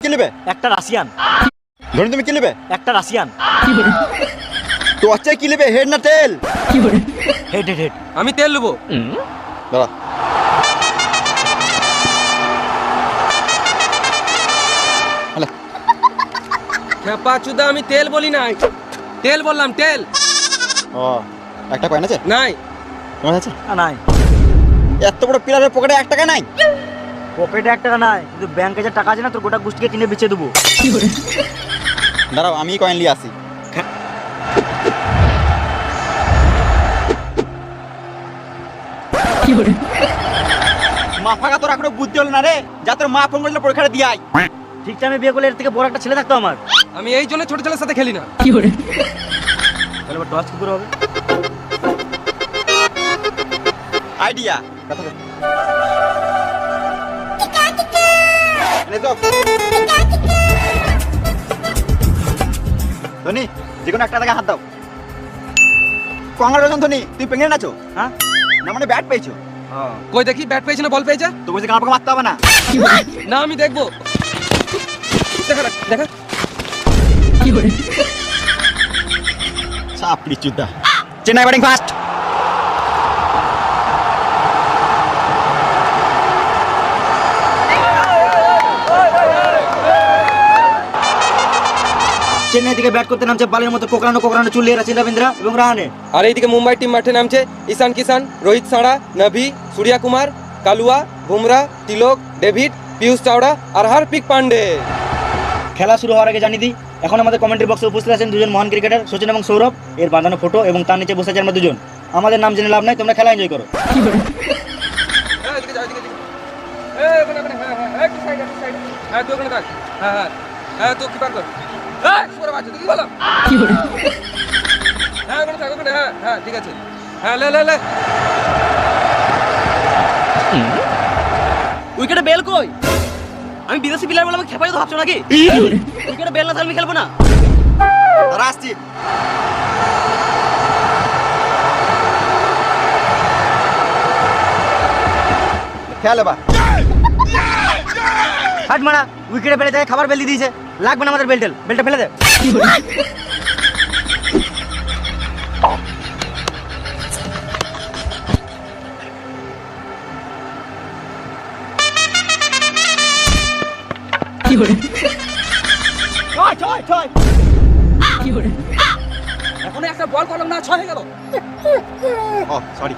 কি নেবে? একটা রাশিয়ান। ধনী তুমি কি নেবে? একটা রাশিয়ান। তো আচ্ছা কি নেবে, হেড না তেল? Head head head. আমি তেল নেবো। দাঁড়া। খেপা চুদা, আমি তেল বলি নাই, তেল বললাম, তেল। ও একটা কয়েন আছে? নাই। তোমার আছে? নাই। এত বড় পিলারের পকেটে 1 টাকা নাই? পকেটে 1 টাকা নাই, কিন্তু ব্যাংকে যে টাকা আছে না, তোর গোটা গোষ্ঠীকে কিনে বেচে দেবো। দাঁড়াও আমি কয়েন নিয়ে আসি। মা ফাঁকা তোর এখনো বুদ্ধি হলো না রে, যা তোর মা ফোন করলে পরীক্ষাটা দিয়ে আয়। ঠিক টাইমে বিয়ে করলে এর থেকে বড় একটা ছেলে থাকতো আমার। আমি এই জন্য ছোট ছেলের সাথে খেলি না। তাহলে এবার টস কি করে হবে? আইডিয়া ধনী, যে কোনো একটা টাকা হাত দাও। কংগ্রেচুলেশন ধনী, তুই প্রেগনেন্ট আছো। হ্যাঁ? না মানে ব্যাট পেয়েছো। কই দেখি, ব্যাট পেয়েছে না বল পেয়েছে? তো বলছি কাপড় মারতে হবে না। না আমি দেখবো। দেখা দেখা। চাপড়ি চুদা। Chennai batting first. চেন্নাই থেকে ব্যাট করতে নামছে বালের মতো কোকড়ানো কোকড়ানো চুলিয়ে রাচিন রবীন্দ্রা এবং রাহানে। আর এইদিকে মুম্বাই টিম মাঠে নামছে ঈশান কিষান, রোহিত সাঁড়া, নভি, সূর্যা কুমার, কালুয়া, বুমরা, তিলক, ডেভিড, পীয়ূষ চাওড়া আর হার্দিক পান্ডে। খেলা শুরু হওয়ার আগে জানিয়ে দিই, এখন আমাদের কমেন্ট্রি বক্সে উপস্থিত আছেন দুজন মহান ক্রিকেটার, সচিন এবং সৌরভ। এর বাঁধানো ফটো এবং তার নিচে বসে আছি আমরা দুজন। আমাদের নাম জেনে লাভ নাই, তোমরা খেলা এনজয় করো। ঠিক আছে, হ্যাঁ লে লে লে। উইকেটে বেল কই? আমি বিদেশি প্লেয়ার বলে আমাকে খেপাই তো ভাবছো নাকি? উইকেটে বেল না থাকলে আমি খেলবো না। তারা আসছি। খেয়াল এবার। হাট মারা, উইকেটে বেলে যায়, খাবার বেল দিয়ে দিয়েছে। লাগবে না আমাদের বেলটেল, বেলটা ফেলে দে। এখন একটা বল করলাম না, 6 হয়ে গেল। ও সরি।